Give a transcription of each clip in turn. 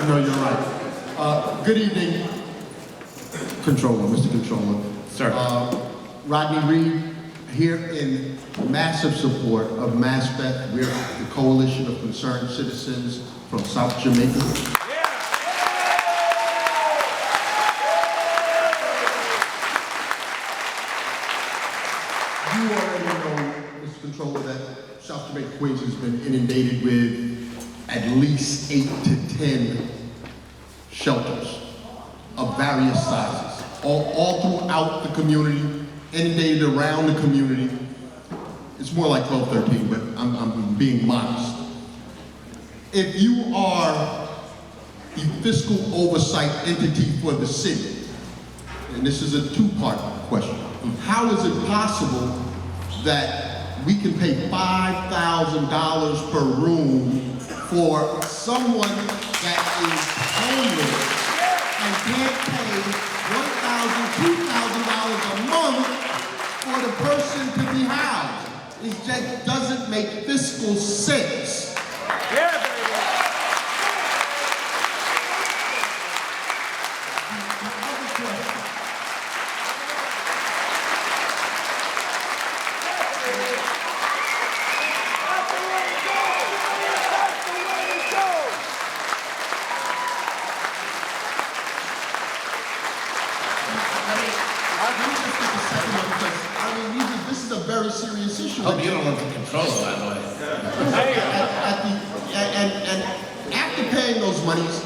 No, you're right. Good evening, Controller, Mr. Controller. Sir. Rodney Reed, here in massive support of MassBet. We're the Coalition of Concerned Citizens from South Jamaica. You already know, Mr. Controller, that South Jamaica, Queens has been inundated with at least 8 to 10 shelters of various sizes, all throughout the community, inundated around the community. It's more like 12, 13, but I'm being modest. If you are the fiscal oversight entity for the city, and this is a two-part question, how is it possible that we can pay $5,000 per room for someone that is homeless and can't pay $1,000, $2,000 a month for the person to be housed? It just doesn't make fiscal sense. Yeah, baby. This is a very serious issue. Hope you don't want to control it, by the way. And after paying those monies,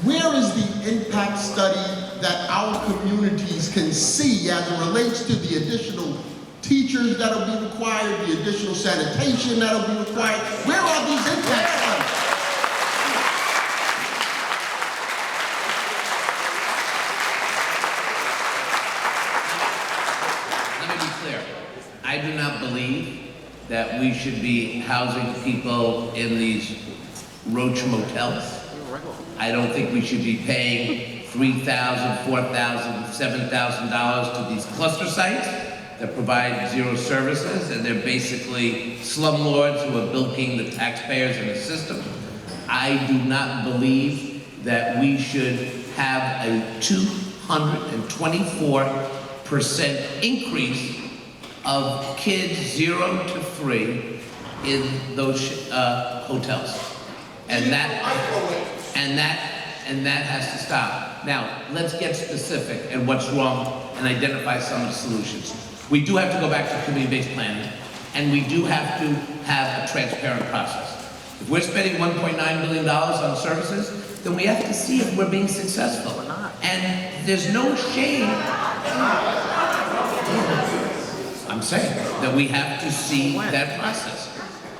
where is the impact study that our communities can see as it relates to the additional teachers that'll be required, the additional sanitation that'll be required? Where are these impact studies? I do not believe that we should be housing people in these roach motels. I don't think we should be paying $3,000, $4,000, $7,000 to these cluster sites that provide zero services, and they're basically slumlords who are bilking the taxpayers in the system. I do not believe that we should have a 224% increase of kids 0 to 3 in those hotels, and that has to stop. Now, let's get specific and what's wrong and identify some of the solutions. We do have to go back to community-based planning, and we do have to have a transparent process. If we're spending $1.9 billion on services, then we have to see if we're being successful. And there's no shame. I'm saying that we have to see that process.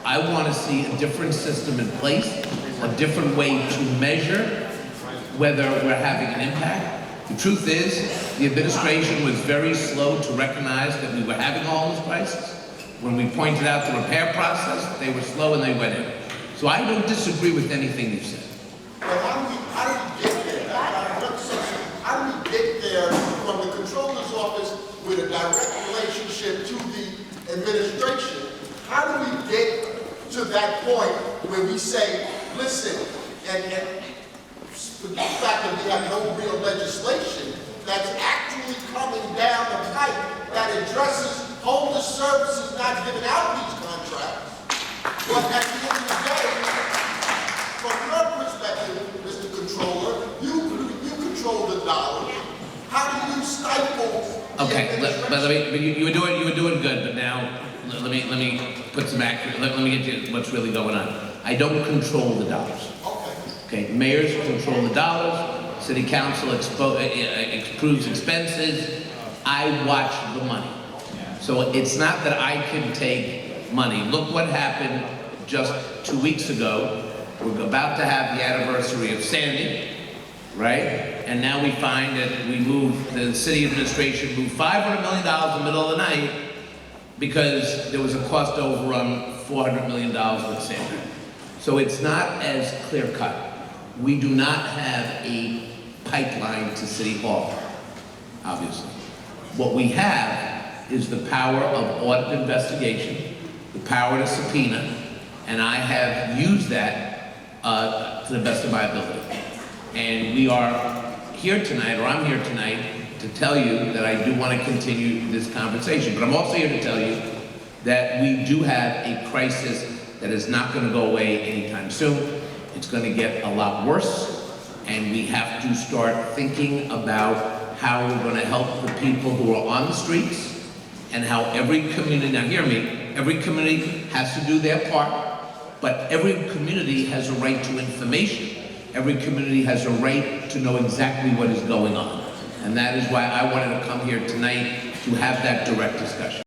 I want to see a different system in place, a different way to measure whether we're having an impact. The truth is, the administration was very slow to recognize that we were having a homeless crisis. When we pointed out the repair process, they were slow and they went in. So I don't disagree with anything you've said. Well, how do we get there? How do we get there from the Comptroller's office with a direct relationship to the administration? How do we get to that point where we say, listen, and the fact that we have no real legislation that's actually coming down the pipe that addresses homeless services not giving out these contracts. But at the end of the day, from your perspective, Mr. Controller, you control the dollars. How do you stifle? Okay, but you were doing good, but now let me put some accurate. Let me get you what's really going on. I don't control the dollars. Okay, mayors control the dollars. City council approves expenses. I watch the money. So it's not that I can take money. Look what happened just 2 weeks ago. We're about to have the anniversary of Sandy, right? And now we find that the city administration moved $500 million in the middle of the night because there was a cost overrun $400 million with Sandy. So it's not as clear cut. We do not have a pipeline to City Hall, obviously. What we have is the power of audit investigation, the power to subpoena, and I have used that to the best of my ability. we are here tonight, or I'm here tonight, to tell you that I do want to continue this conversation. But I'm also here to tell you that we do have a crisis that is not going to go away anytime soon. It's going to get a lot worse, and we have to start thinking about how we're going to help the people who are on the streets, and how every community, now hear me, every community has to do their part, but every community has a right to information. Every community has a right to know exactly what is going on. And that is why I wanted to come here tonight to have that direct discussion.